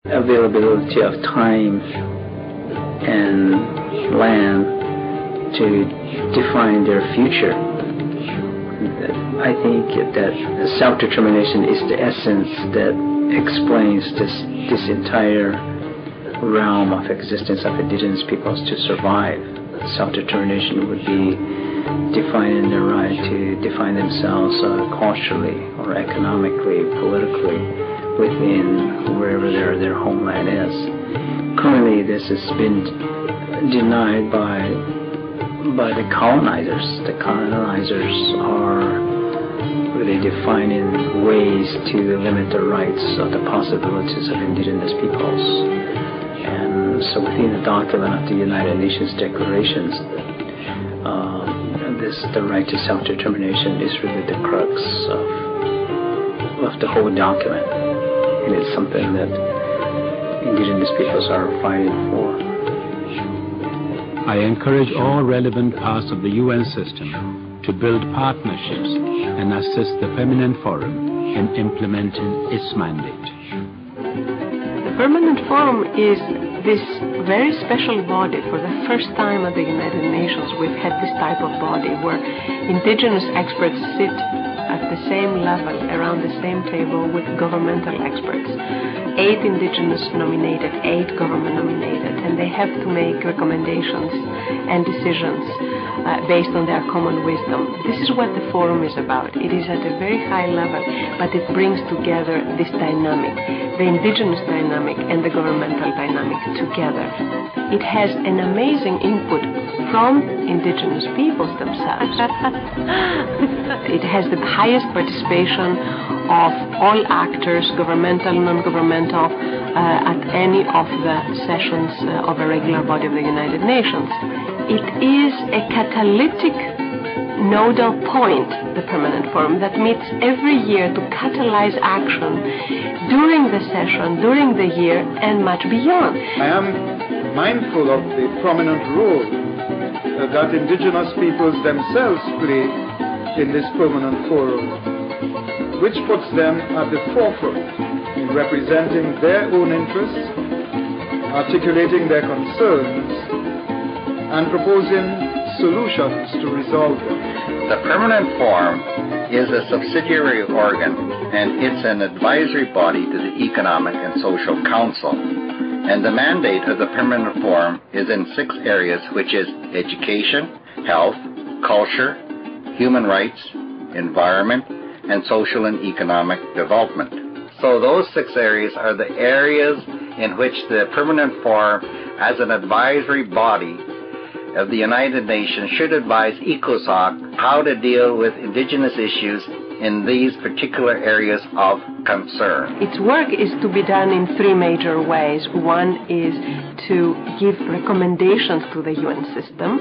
Availability of time and land to define their future. I think that self-determination is the essence that explains this entire realm of existence of indigenous peoples to survive. Self-determination would be defining their right to define themselves culturally or economically, politically within wherever their homeland is. Currently, this has been denied by the colonizers. The colonizers are really defining ways to limit the rights of the possibilities of indigenous peoples. And so within the document of the United Nations declarations, the right to self-determination is really the crux of the whole document. And it's something that indigenous peoples are fighting for. I encourage all relevant parts of the UN system to build partnerships and assist the Permanent Forum in implementing its mandate. The Permanent Forum is this very special body. For the first time at the United Nations, we've had this type of body where indigenous experts sit at the same level, around the same table with governmental experts. 8 indigenous nominated, 8 government nominated, and they have to make recommendations and decisions based on their common wisdom. This is what the forum is about. It is at a very high level, but it brings together this dynamic, the indigenous dynamic and the governmental dynamic together. It has an amazing input from indigenous peoples themselves. It has the highest participation of all actors, governmental, non-governmental, at any of the sessions of a regular body of the United Nations. It is a catalytic nodal point, the Permanent Forum, that meets every year to catalyze action during the session, during the year, and much beyond. I am mindful of the prominent role that indigenous peoples themselves play in this Permanent Forum, which puts them at the forefront in representing their own interests, articulating their concerns, and proposing solutions to resolve them. The Permanent Forum is a subsidiary organ, and it's an advisory body to the Economic and Social Council. And the mandate of the Permanent Forum is in 6 areas, which is education, health, culture, human rights, environment, and social and economic development. So those 6 areas are the areas in which the Permanent Forum, as an advisory body of the United Nations, should advise ECOSOC how to deal with indigenous issues in these particular areas of concern. Its work is to be done in 3 major ways. One is to give recommendations to the UN system.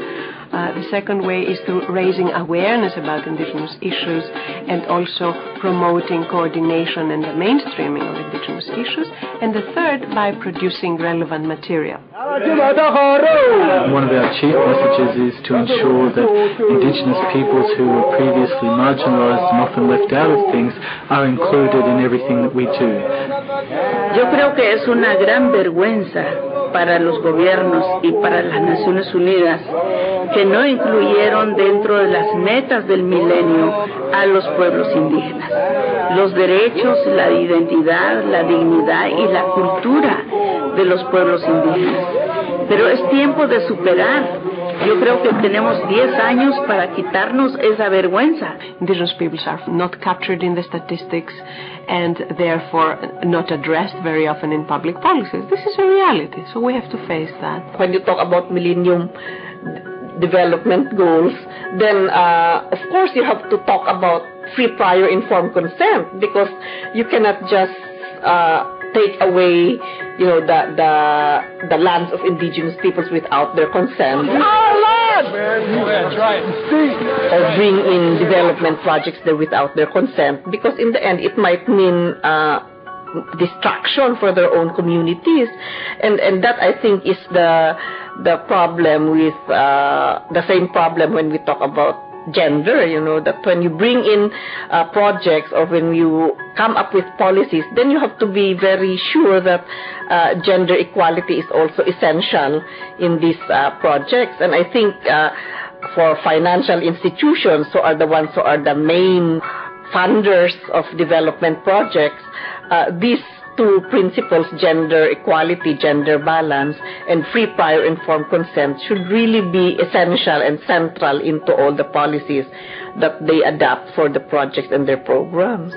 The second way is through raising awareness about indigenous issues and also promoting coordination and the mainstreaming of indigenous issues. And the third, by producing relevant material. One of our chief messages is to ensure that indigenous peoples who were previously marginalized and often left out of things are included in everything that we do. Yo creo que es una gran vergüenza para los gobiernos y para las Naciones Unidas que no incluyeron dentro de las metas del milenio a los pueblos indígenas. Los derechos, la identidad, la dignidad y la cultura de los pueblos indígenas. Pero es tiempo de superar. Yo creo que tenemos 10 años para quitarnos esa vergüenza. Indigenous peoples are not captured in the statistics and therefore not addressed very often in public policies. This is a reality, so we have to face that. When you talk about Millennium Development Goals, then of course you have to talk about free, prior, informed consent, because you cannot just take away, you know, the lands of indigenous peoples without their consent. Our land! That's right. Or bring in development projects there without their consent, because in the end it might mean destruction for their own communities, and that I think is the problem with the same problem when we talk about gender, that when you bring in projects or when you come up with policies, then you have to be very sure that gender equality is also essential in these projects. And I think for financial institutions, who are the ones who are the main funders of development projects, these two principles, gender equality, gender balance, and free prior informed consent, should really be essential and central into all the policies that they adopt for the projects and their programs.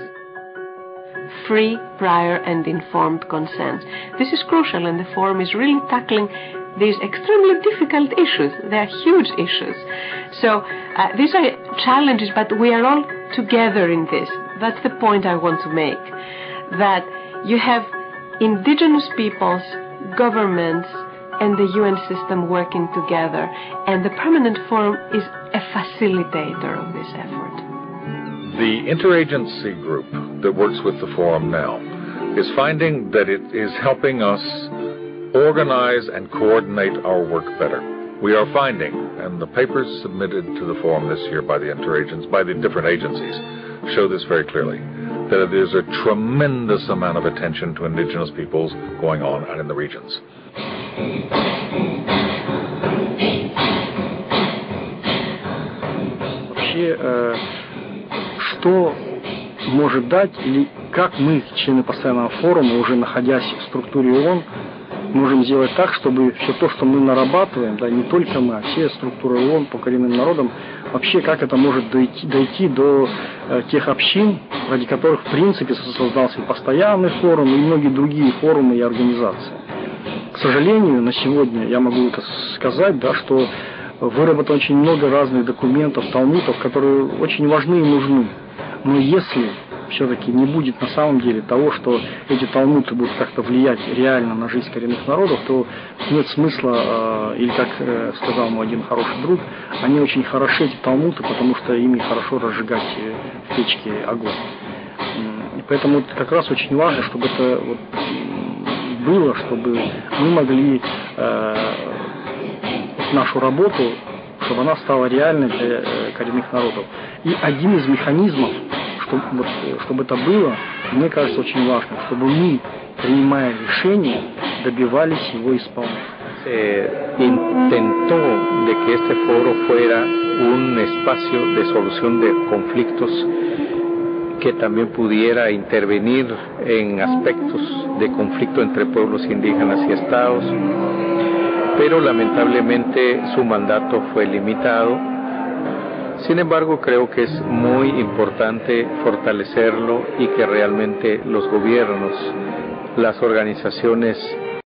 Free, prior, and informed consent. This is crucial, and the forum is really tackling these extremely difficult issues. They are huge issues. So these are challenges, but we are all together in this. That's the point I want to make, that you have indigenous peoples, governments, and the UN system working together, and the Permanent Forum is a facilitator of this effort. The interagency group that works with the forum now is finding that it is helping us organize and coordinate our work better. We are finding, and the papers submitted to the forum this year by the different agencies show this very clearly, that there's a tremendous amount of attention to indigenous peoples going on out in the regions. Вообще, что может дать, или как мы, члены постоянного форума, уже находясь в структуре ООН, можем сделать так, чтобы все то, что мы нарабатываем, да, не только мы, а все структуры ООН по коренным народам, вообще как это может дойти до тех общин, ради которых в принципе создался и постоянный форум, и многие другие форумы и организации. К сожалению, на сегодня я могу это сказать, да, что выработано очень много разных документов, талмудов, которые очень важны и нужны. Но если все-таки не будет на самом деле того, что эти талмуды будут как-то влиять реально на жизнь коренных народов, то нет смысла, или как сказал мой один хороший друг, они очень хороши, эти талмуды, потому что ими хорошо разжигать в печке огонь. И поэтому как раз очень важно, чтобы это вот было, чтобы мы могли нашу работу, чтобы она стала реальной для коренных народов. И один из механизмов, чтобы это было, мне кажется, очень важно, чтобы мы, принимая решения, добивались его исполнения. Intentó de que este foro fuera un espacio de solución de conflictos que también pudiera intervenir en aspectos de conflicto entre pueblos indígenas y estados, pero lamentablemente su mandato fue limitado. Sin embargo, creo que es muy importante fortalecerlo y que realmente los gobiernos, las organizaciones